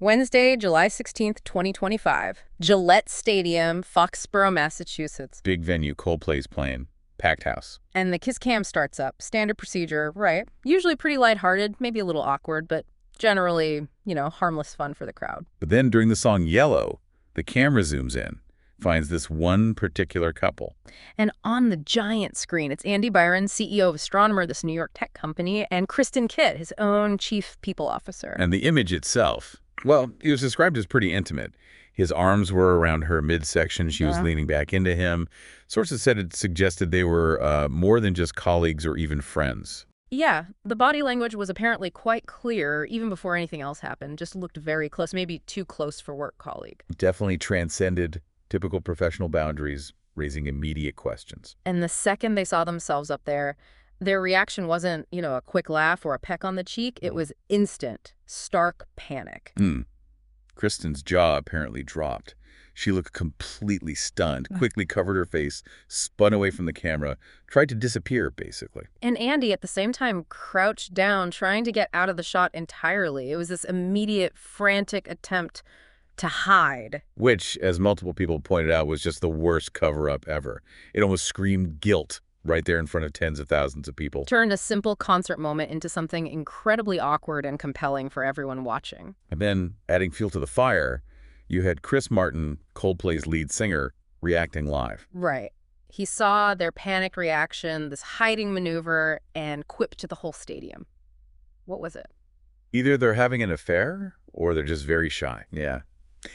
Wednesday, July 16th, 2025. Gillette Stadium, Foxborough, Massachusetts. Big venue, Coldplay's playing. Packed house. And the kiss cam starts up. Standard procedure, right? Usually pretty lighthearted, maybe a little awkward, but generally, harmless fun for the crowd. But then during the song Yellow, the camera zooms in, finds this one particular couple. And on the giant screen, it's Andy Byron, CEO of Astronomer, this New York tech company, and Kristen Kitt, his own chief people officer. And the image itself, well, it was described as pretty intimate. His arms were around her midsection. She was leaning back into him. Sources said it suggested they were more than just colleagues or even friends. Yeah, the body language was apparently quite clear even before anything else happened. Just looked very close, maybe too close for work colleague. Definitely transcended typical professional boundaries, raising immediate questions. And the second they saw themselves up there, their reaction wasn't, a quick laugh or a peck on the cheek. It was instant, stark panic. Kristen's jaw apparently dropped. She looked completely stunned, quickly covered her face, spun away from the camera, tried to disappear, basically. And Andy, at the same time, crouched down, trying to get out of the shot entirely. It was this immediate, frantic attempt to hide. Which, as multiple people pointed out, was just the worst cover-up ever. It almost screamed guilt right there in front of tens of thousands of people. Turned a simple concert moment into something incredibly awkward and compelling for everyone watching. And then, adding fuel to the fire, you had Chris Martin, Coldplay's lead singer, reacting live. Right. He saw their panicked reaction, this hiding maneuver, and quipped to the whole stadium. What was it? Either they're having an affair, or they're just very shy. Yeah.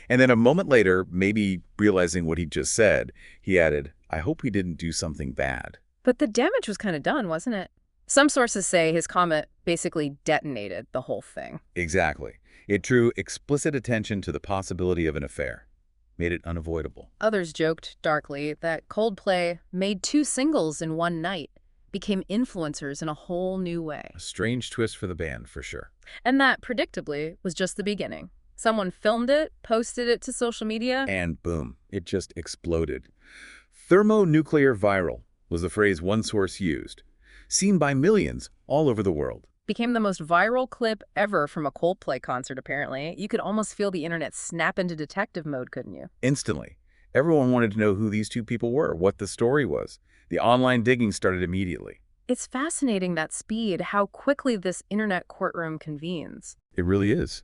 And then a moment later, maybe realizing what he just said, he added, "I hope we didn't do something bad." But the damage was kind of done, wasn't it? Some sources say his comment basically detonated the whole thing. Exactly. It drew explicit attention to the possibility of an affair, made it unavoidable. Others joked darkly that Coldplay made 2 singles in one night, became influencers in a whole new way. A strange twist for the band, for sure. And that, predictably, was just the beginning. Someone filmed it, posted it to social media. And boom, it just exploded. Thermonuclear viral was the phrase one source used, seen by millions all over the world. Became the most viral clip ever from a Coldplay concert, apparently. You could almost feel the internet snap into detective mode, couldn't you? Instantly. Everyone wanted to know who these 2 people were, what the story was. The online digging started immediately. It's fascinating, that speed, how quickly this internet courtroom convenes. It really is.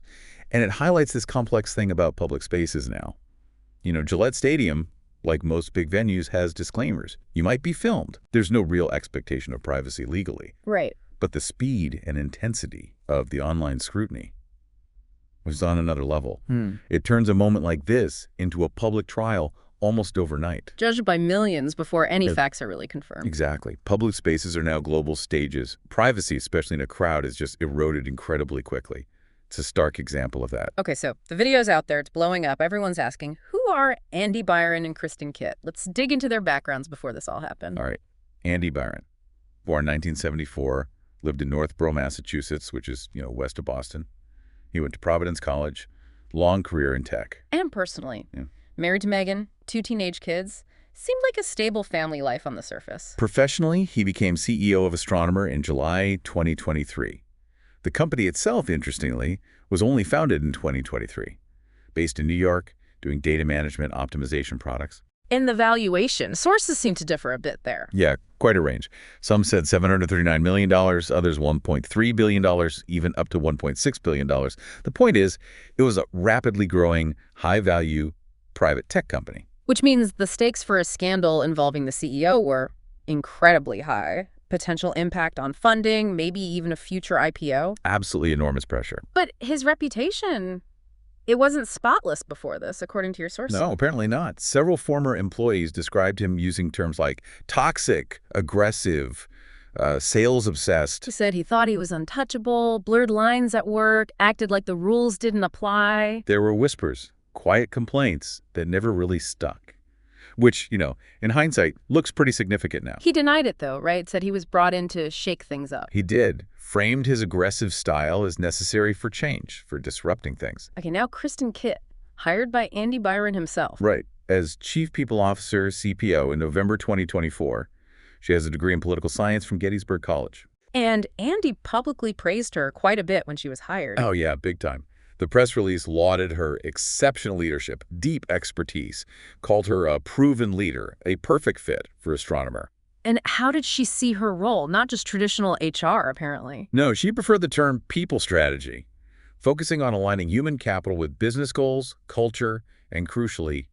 And it highlights this complex thing about public spaces now. Gillette Stadium, like most big venues, has disclaimers. You might be filmed. There's no real expectation of privacy legally. Right. But the speed and intensity of the online scrutiny was on another level. It turns a moment like this into a public trial almost overnight. Judged by millions before any facts are really confirmed. Exactly. Public spaces are now global stages. Privacy, especially in a crowd, is just eroded incredibly quickly. It's a stark example of that. Okay, so the video's out there. It's blowing up. Everyone's asking, who are Andy Byron and Kristen Kitt? Let's dig into their backgrounds before this all happened. All right. Andy Byron, born 1974, lived in Northborough, Massachusetts, which is, west of Boston. He went to Providence College, long career in tech. And personally. Yeah. Married to Megan, 2 teenage kids. Seemed like a stable family life on the surface. Professionally, he became CEO of Astronomer in July 2023. The company itself, interestingly, was only founded in 2023. Based in New York, doing data management optimization products. In the valuation, sources seem to differ a bit there. Yeah, quite a range. Some said $739 million, others $1.3 billion, even up to $1.6 billion. The point is, it was a rapidly growing, high-value private tech company. Which means the stakes for a scandal involving the CEO were incredibly high. Potential impact on funding, maybe even a future IPO. Absolutely enormous pressure. But his reputation, it wasn't spotless before this, according to your sources. No, apparently not. Several former employees described him using terms like toxic, aggressive, sales-obsessed. He said he thought he was untouchable, blurred lines at work, acted like the rules didn't apply. There were whispers, quiet complaints that never really stuck. Which, in hindsight, looks pretty significant now. He denied it, though, right? Said he was brought in to shake things up. He did. Framed his aggressive style as necessary for change, for disrupting things. Okay, now Kristen Kitt, hired by Andy Byron himself. Right. As Chief People Officer, CPO, in November 2024, she has a degree in political science from Gettysburg College. And Andy publicly praised her quite a bit when she was hired. Oh, yeah, big time. The press release lauded her exceptional leadership, deep expertise, called her a proven leader, a perfect fit for Astronomer. And how did she see her role? Not just traditional HR, apparently. No, she preferred the term people strategy, focusing on aligning human capital with business goals, culture, and crucially,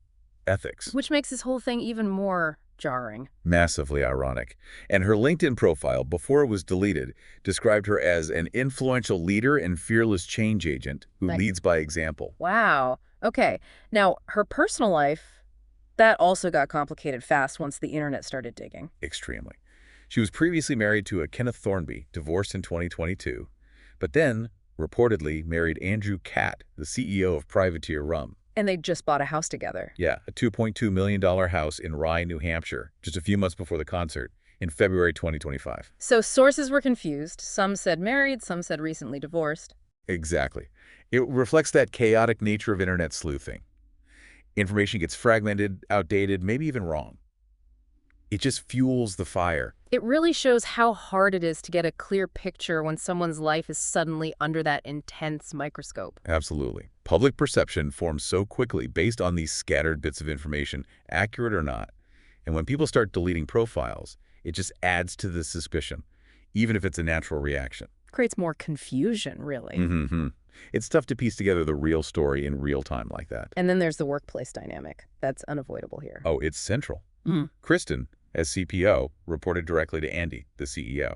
ethics. Which makes this whole thing even more jarring. Massively ironic. And her LinkedIn profile, before it was deleted, described her as an influential leader and fearless change agent who leads by example. Wow. Okay. Now, her personal life, that also got complicated fast once the internet started digging. Extremely. She was previously married to a Kenneth Thornby, divorced in 2022, but then reportedly married Andrew Catt, the CEO of Privateer Rum. And they just bought a house together. Yeah, a $2.2 million house in Rye, New Hampshire, just a few months before the concert, in February 2025. So sources were confused. Some said married, some said recently divorced. Exactly. It reflects that chaotic nature of internet sleuthing. Information gets fragmented, outdated, maybe even wrong. It just fuels the fire. It really shows how hard it is to get a clear picture when someone's life is suddenly under that intense microscope. Absolutely. Public perception forms so quickly based on these scattered bits of information, accurate or not. And when people start deleting profiles, it just adds to the suspicion, even if it's a natural reaction. Creates more confusion, really. It's tough to piece together the real story in real time like that. And then there's the workplace dynamic. That's unavoidable here. Oh, it's central. Kristen, as CPO, reported directly to Andy, the CEO.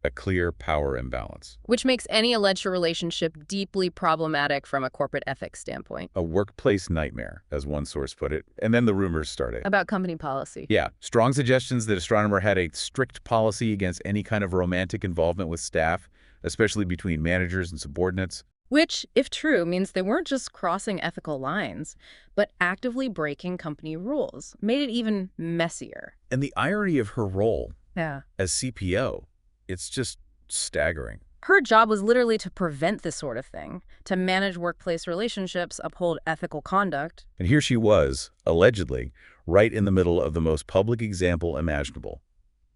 A clear power imbalance. Which makes any alleged relationship deeply problematic from a corporate ethics standpoint. A workplace nightmare, as one source put it. And then the rumors started. About company policy. Yeah, strong suggestions that Astronomer had a strict policy against any kind of romantic involvement with staff, especially between managers and subordinates. Which, if true, means they weren't just crossing ethical lines, but actively breaking company rules. Made it even messier. And the irony of her role Yeah. as CPO, it's just staggering. Her job was literally to prevent this sort of thing, to manage workplace relationships, uphold ethical conduct. And here she was, allegedly, right in the middle of the most public example imaginable.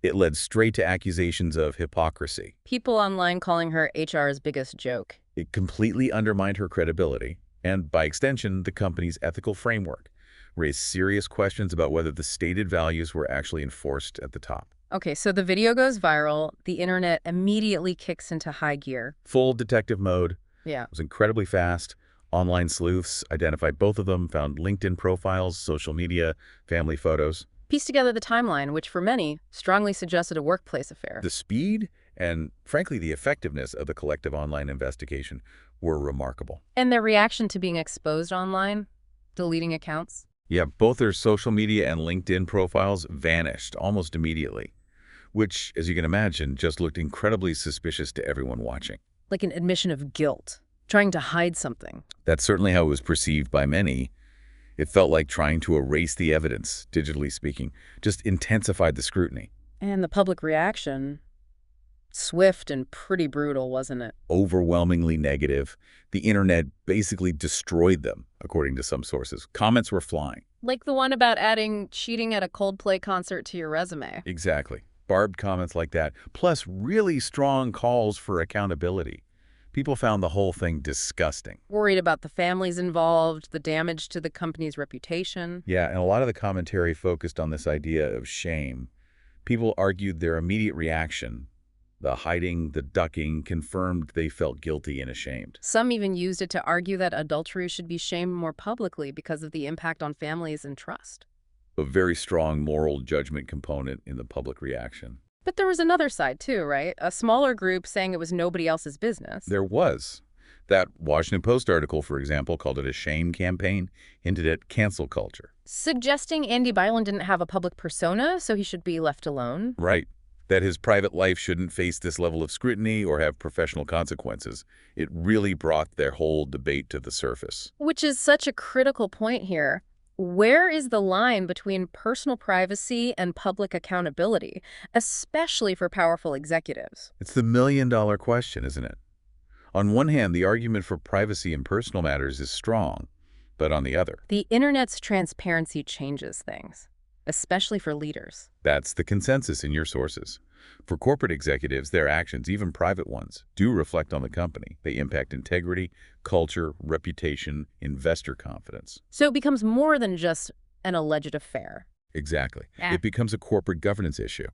It led straight to accusations of hypocrisy. People online calling her HR's biggest joke. It completely undermined her credibility, and by extension, the company's ethical framework, raised serious questions about whether the stated values were actually enforced at the top. Okay, so the video goes viral. The internet immediately kicks into high gear. Full detective mode. Yeah. It was incredibly fast. Online sleuths identified both of them, found LinkedIn profiles, social media, family photos. Pieced together the timeline, which for many strongly suggested a workplace affair. The speed and, frankly, the effectiveness of the collective online investigation were remarkable. And their reaction to being exposed online, deleting accounts. Yeah, both their social media and LinkedIn profiles vanished almost immediately, which, as you can imagine, just looked incredibly suspicious to everyone watching. Like an admission of guilt, trying to hide something. That's certainly how it was perceived by many. It felt like trying to erase the evidence, digitally speaking, just intensified the scrutiny. And the public reaction, swift and pretty brutal, wasn't it? Overwhelmingly negative. The internet basically destroyed them, according to some sources. Comments were flying. Like the one about adding cheating at a Coldplay concert to your resume. Exactly. Barbed comments like that, plus really strong calls for accountability. People found the whole thing disgusting. Worried about the families involved, the damage to the company's reputation. Yeah, and a lot of the commentary focused on this idea of shame. People argued their immediate reaction, the hiding, the ducking, confirmed they felt guilty and ashamed. Some even used it to argue that adultery should be shamed more publicly because of the impact on families and trust. A very strong moral judgment component in the public reaction. But there was another side too, right? A smaller group saying it was nobody else's business. There was. That Washington Post article, for example, called it a shame campaign, hinted at cancel culture. Suggesting Andy Byron didn't have a public persona, so he should be left alone. Right. That his private life shouldn't face this level of scrutiny or have professional consequences. It really brought their whole debate to the surface. Which is such a critical point here. Where is the line between personal privacy and public accountability, especially for powerful executives? It's the million-dollar question, isn't it? On one hand, the argument for privacy in personal matters is strong, but on the other, The internet's transparency changes things, especially for leaders. that's the consensus in your sources. For corporate executives, their actions, even private ones, do reflect on the company. They impact integrity, culture, reputation, investor confidence. So it becomes more than just an alleged affair. Exactly. Yeah. It becomes a corporate governance issue.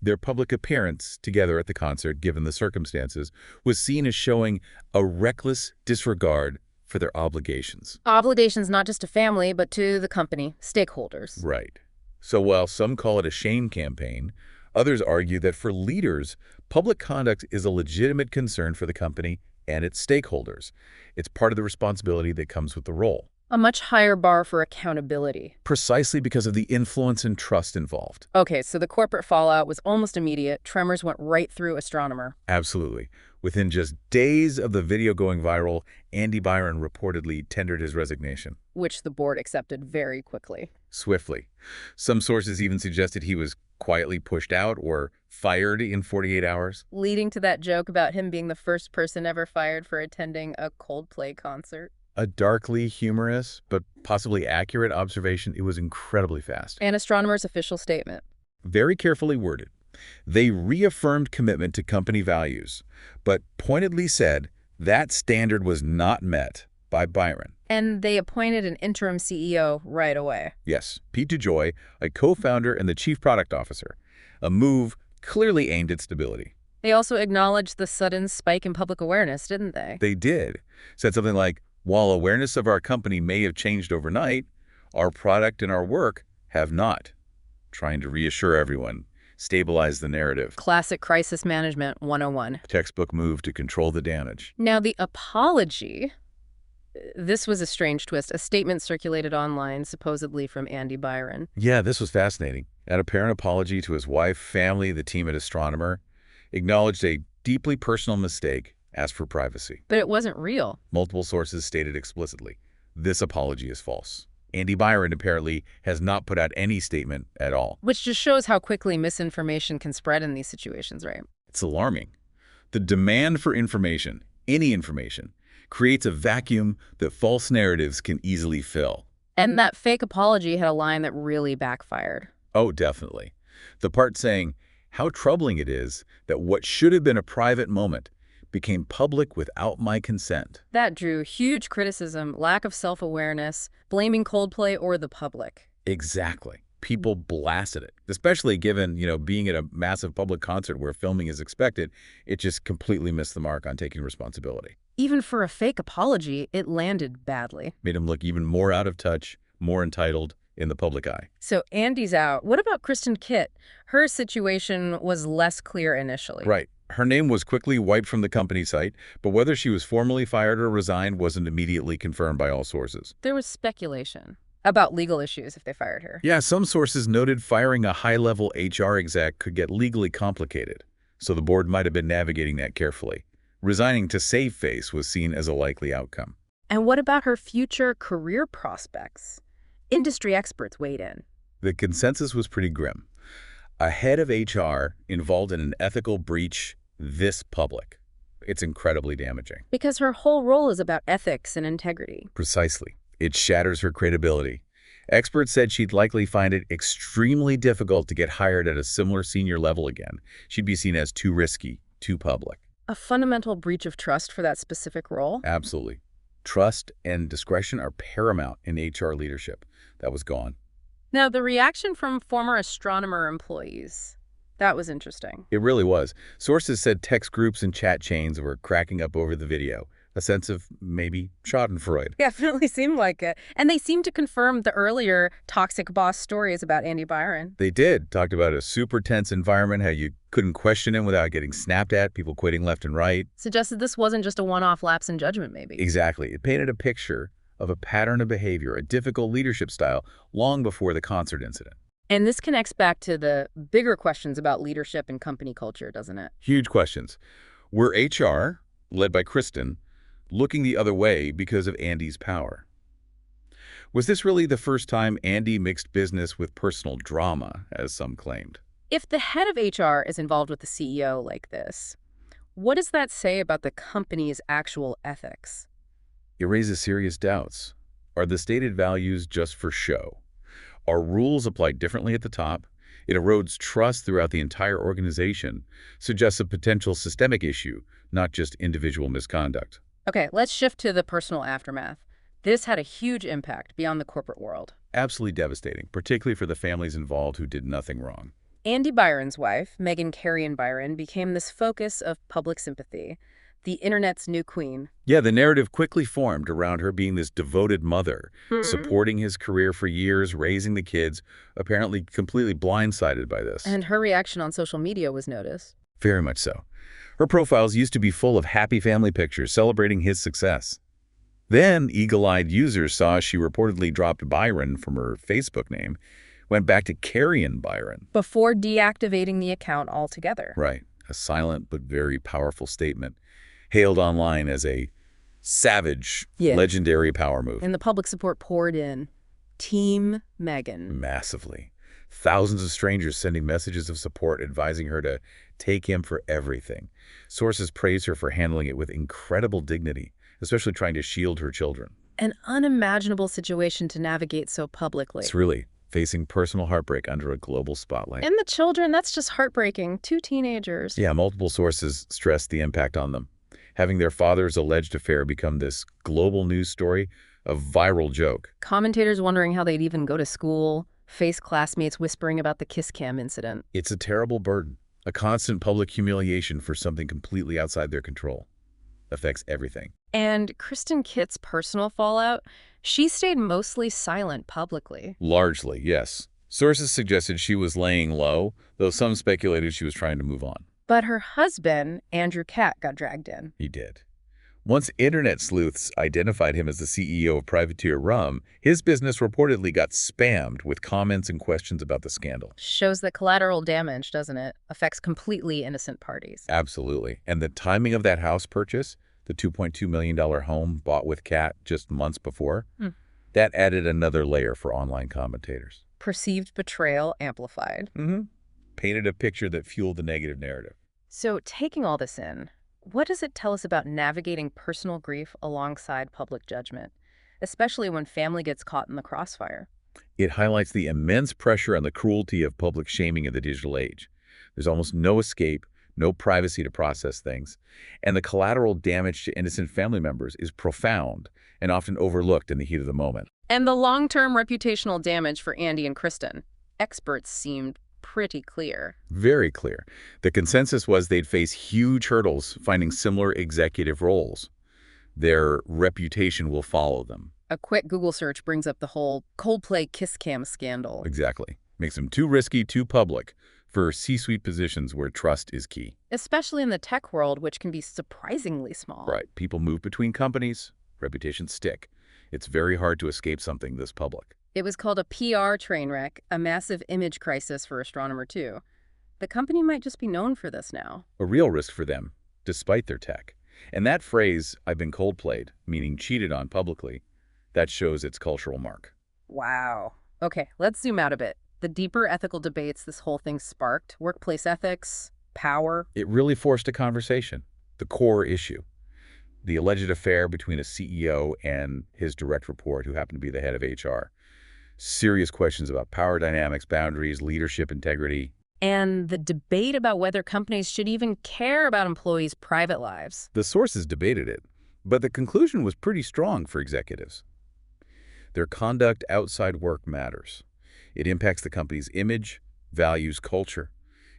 Their public appearance together at the concert, given the circumstances, was seen as showing a reckless disregard for their obligations. Obligations not just to family, but to the company, stakeholders. Right. So while some call it a shame campaign, others argue that for leaders, public conduct is a legitimate concern for the company and its stakeholders. It's part of the responsibility that comes with the role. A much higher bar for accountability. Precisely because of the influence and trust involved. Okay, so the corporate fallout was almost immediate. Tremors went right through Astronomer. Absolutely. Within just days of the video going viral, Andy Byron reportedly tendered his resignation. Which the board accepted very quickly. Swiftly. Some sources even suggested he was quietly pushed out or fired in 48 hours. Leading to that joke about him being the first person ever fired for attending a Coldplay concert. A darkly humorous, but possibly accurate observation. It was incredibly fast. And Astronomer's official statement. Very carefully worded. They reaffirmed commitment to company values, but pointedly said that standard was not met by Byron. And they appointed an interim CEO right away. Yes, Pete DeJoy, a co-founder and the chief product officer. A move clearly aimed at stability. They also acknowledged the sudden spike in public awareness, didn't they? They did. Said something like, while awareness of our company may have changed overnight, our product and our work have not. Trying to reassure everyone, stabilize the narrative. Classic crisis management 101. Textbook move to control the damage. Now, the apology, this was a strange twist. A statement circulated online, supposedly from Andy Byron. Yeah, this was fascinating. An apparent apology to his wife, family, the team at Astronomer. Acknowledged a deeply personal mistake, asked for privacy. But it wasn't real. Multiple sources stated explicitly, this apology is false. Andy Byron apparently has not put out any statement at all. Which just shows how quickly misinformation can spread in these situations, right? It's alarming. The demand for information, any information, creates a vacuum that false narratives can easily fill. And that fake apology had a line that really backfired. Oh, definitely. The part saying how troubling it is that what should have been a private moment became public without my consent. That drew huge criticism, lack of self-awareness, blaming Coldplay or the public. Exactly. People blasted it, especially given, being at a massive public concert where filming is expected, it just completely missed the mark on taking responsibility. Even for a fake apology, it landed badly. Made him look even more out of touch, more entitled in the public eye. So Andy's out. What about Kristen Kitt? Her situation was less clear initially. Right. Her name was quickly wiped from the company site, but whether she was formally fired or resigned wasn't immediately confirmed by all sources. There was speculation about legal issues if they fired her. Yeah, some sources noted firing a high-level HR exec could get legally complicated, so the board might have been navigating that carefully. Resigning to save face was seen as a likely outcome. And what about her future career prospects? Industry experts weighed in. The consensus was pretty grim. A head of HR involved in an ethical breach this public. It's incredibly damaging. Because her whole role is about ethics and integrity. Precisely. It shatters her credibility. Experts said she'd likely find it extremely difficult to get hired at a similar senior level again. She'd be seen as too risky, too public. A fundamental breach of trust for that specific role? Absolutely. Trust and discretion are paramount in HR leadership. That was gone. Now, the reaction from former Astronomer employees, that was interesting. It really was. Sources said text groups and chat chains were cracking up over the video. A sense of maybe schadenfreude. Definitely seemed like it. And they seemed to confirm the earlier toxic boss stories about Andy Byron. They did. Talked about a super tense environment, how you couldn't question him without getting snapped at, people quitting left and right. Suggested this wasn't just a one-off lapse in judgment, maybe. Exactly. It painted a picture of a pattern of behavior, a difficult leadership style, long before the concert incident. And this connects back to the bigger questions about leadership and company culture, doesn't it? Huge questions. Were HR, led by Kristen, looking the other way because of Andy's power? Was this really the first time Andy mixed business with personal drama, as some claimed? If the head of HR is involved with the CEO like this, what does that say about the company's actual ethics? It raises serious doubts. Are the stated values just for show? Are rules applied differently at the top? It erodes trust throughout the entire organization, suggests a potential systemic issue, not just individual misconduct. Okay, let's shift to the personal aftermath. This had a huge impact beyond the corporate world. Absolutely devastating, particularly for the families involved who did nothing wrong. Andy Byron's wife, Megan Carrion Byron, became this focus of public sympathy, the internet's new queen. Yeah, the narrative quickly formed around her being this devoted mother, Mhm. supporting his career for years, raising the kids, apparently completely blindsided by this. And her reaction on social media was noticed. Very much so. Her profiles used to be full of happy family pictures celebrating his success. Then, eagle-eyed users saw she reportedly dropped Byron from her Facebook name, went back to Carrion Byron. Before deactivating the account altogether. Right, a silent but very powerful statement, hailed online as a savage, Yeah. legendary power move. And the public support poured in. Team Megan. Massively. Thousands of strangers sending messages of support advising her to take him for everything. Sources praise her for handling it with incredible dignity, especially trying to shield her children. An unimaginable situation to navigate so publicly. It's really facing personal heartbreak under a global spotlight. And the children, that's just heartbreaking. 2 teenagers. Yeah, multiple sources stress the impact on them. Having their father's alleged affair become this global news story, a viral joke. Commentators wondering how they'd even go to school, face classmates whispering about the kiss cam incident. It's a terrible burden, a constant public humiliation for something completely outside their control. Affects everything. And Kristen Kitt's personal fallout, she stayed mostly silent publicly. Largely, yes. Sources suggested she was laying low, though some speculated she was trying to move on. But her husband, Andrew Catt, got dragged in. He did. Once internet sleuths identified him as the CEO of Privateer Rum, his business reportedly got spammed with comments and questions about the scandal. Shows that collateral damage, doesn't it? Affects completely innocent parties. Absolutely. And the timing of that house purchase, the $2.2 million home bought with Cat just months before, that added another layer for online commentators. Perceived betrayal amplified. Painted a picture that fueled the negative narrative. So taking all this in, what does it tell us about navigating personal grief alongside public judgment, especially when family gets caught in the crossfire? It highlights the immense pressure and the cruelty of public shaming in the digital age. There's almost no escape, no privacy to process things, and the collateral damage to innocent family members is profound and often overlooked in the heat of the moment. And the long-term reputational damage for Andy and Kristen. Experts seemed pretty clear. Very clear. The consensus was they'd face huge hurdles finding similar executive roles. Their reputation will follow them. A quick Google search brings up the whole Coldplay kiss cam scandal. Exactly. Makes them too risky, too public for C-suite positions where trust is key. Especially in the tech world, which can be surprisingly small. Right. People move between companies, reputations stick. It's very hard to escape something this public. It was called a PR train wreck, a massive image crisis for Astronomer too. The company might just be known for this now. A real risk for them, despite their tech. And that phrase, "I've been Coldplayed," meaning cheated on publicly, that shows its cultural mark. Wow. Okay, let's zoom out a bit. The deeper ethical debates this whole thing sparked, workplace ethics, power. It really forced a conversation, the core issue. The alleged affair between a CEO and his direct report, who happened to be the head of HR. Serious questions about power dynamics, boundaries, leadership integrity. And the debate about whether companies should even care about employees' private lives. The sources debated it, but the conclusion was pretty strong for executives. Their conduct outside work matters. It impacts the company's image, values, culture.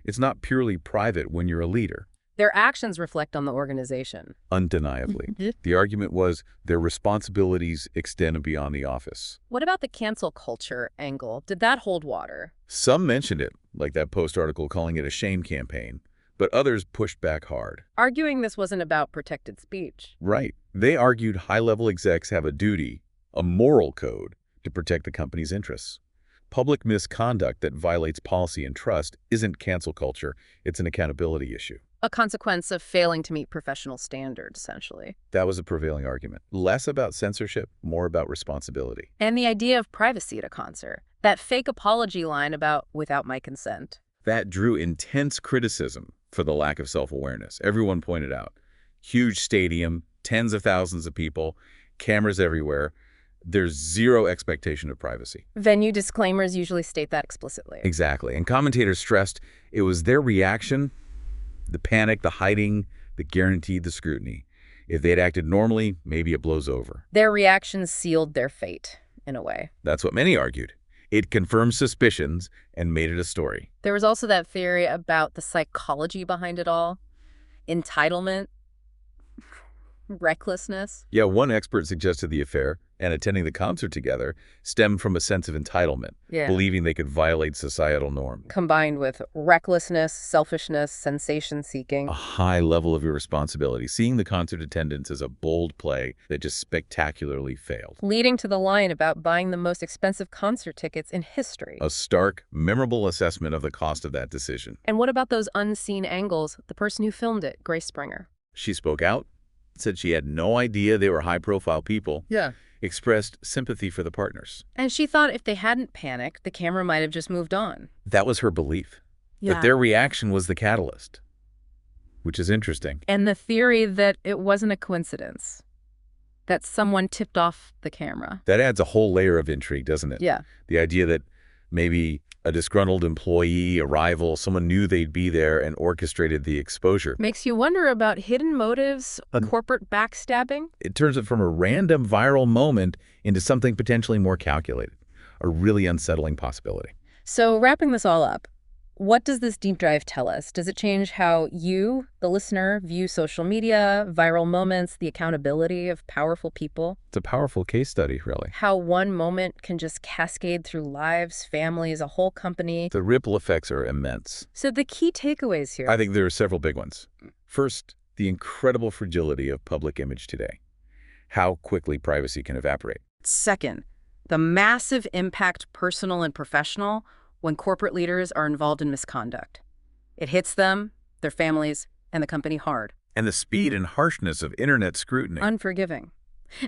It's not purely private when you're a leader. Their actions reflect on the organization. Undeniably. The argument was their responsibilities extend beyond the office. What about the cancel culture angle? Did that hold water? Some mentioned it, like that Post article calling it a shame campaign, but others pushed back hard. Arguing this wasn't about protected speech. Right. They argued high-level execs have a duty, a moral code, to protect the company's interests. Public misconduct that violates policy and trust isn't cancel culture, it's an accountability issue. A consequence of failing to meet professional standards, essentially. That was a prevailing argument. Less about censorship, more about responsibility. And the idea of privacy at a concert. That fake apology line about "without my consent." That drew intense criticism for the lack of self-awareness. Everyone pointed out. Huge stadium, tens of thousands of people, cameras everywhere. There's zero expectation of privacy. Venue disclaimers usually state that explicitly. Exactly. And commentators stressed it was their reaction, the panic, the hiding, that guaranteed the scrutiny. If they'd acted normally, maybe it blows over. Their reactions sealed their fate, in a way. That's what many argued. It confirmed suspicions and made it a story. There was also that theory about the psychology behind it all. Entitlement, recklessness. Yeah, one expert suggested the affair and attending the concert together stemmed from a sense of entitlement, believing they could violate societal norms. Combined with recklessness, selfishness, sensation-seeking. A high level of irresponsibility, seeing the concert attendance as a bold play that just spectacularly failed. Leading to the line about buying the most expensive concert tickets in history. A stark, memorable assessment of the cost of that decision. And what about those unseen angles? The person who filmed it, Grace Springer. She spoke out, said she had no idea they were high-profile people. Yeah. Expressed sympathy for the partners. And she thought if they hadn't panicked, the camera might have just moved on. That was her belief. That their reaction was the catalyst, which is interesting. And the theory that it wasn't a coincidence, that someone tipped off the camera. That adds a whole layer of intrigue, doesn't it? Yeah. The idea that maybe a disgruntled employee, a rival, someone knew they'd be there and orchestrated the exposure. Makes you wonder about hidden motives, corporate backstabbing. It turns it from a random viral moment into something potentially more calculated, a really unsettling possibility. So wrapping this all up, what does this deep dive tell us? Does it change how you, the listener, view social media, viral moments, the accountability of powerful people? It's a powerful case study, really. How one moment can just cascade through lives, families, a whole company. The ripple effects are immense. So the key takeaways here. I think there are several big ones. First, the incredible fragility of public image today. How quickly privacy can evaporate. Second, the massive impact, personal and professional, when corporate leaders are involved in misconduct. It hits them, their families, and the company hard. And the speed and harshness of internet scrutiny. Unforgiving.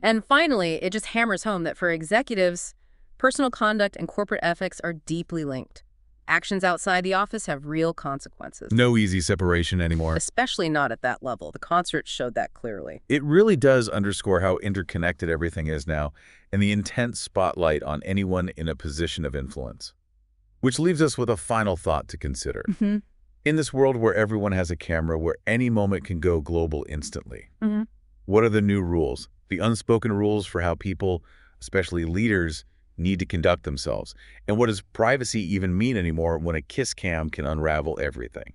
And finally, it just hammers home that for executives, personal conduct and corporate ethics are deeply linked. Actions outside the office have real consequences. No easy separation anymore. Especially not at that level. The concert showed that clearly. It really does underscore how interconnected everything is now and the intense spotlight on anyone in a position of influence. Which leaves us with a final thought to consider. In this world where everyone has a camera, where any moment can go global instantly, what are the new rules? The unspoken rules for how people, especially leaders, need to conduct themselves? And what does privacy even mean anymore when a kiss cam can unravel everything?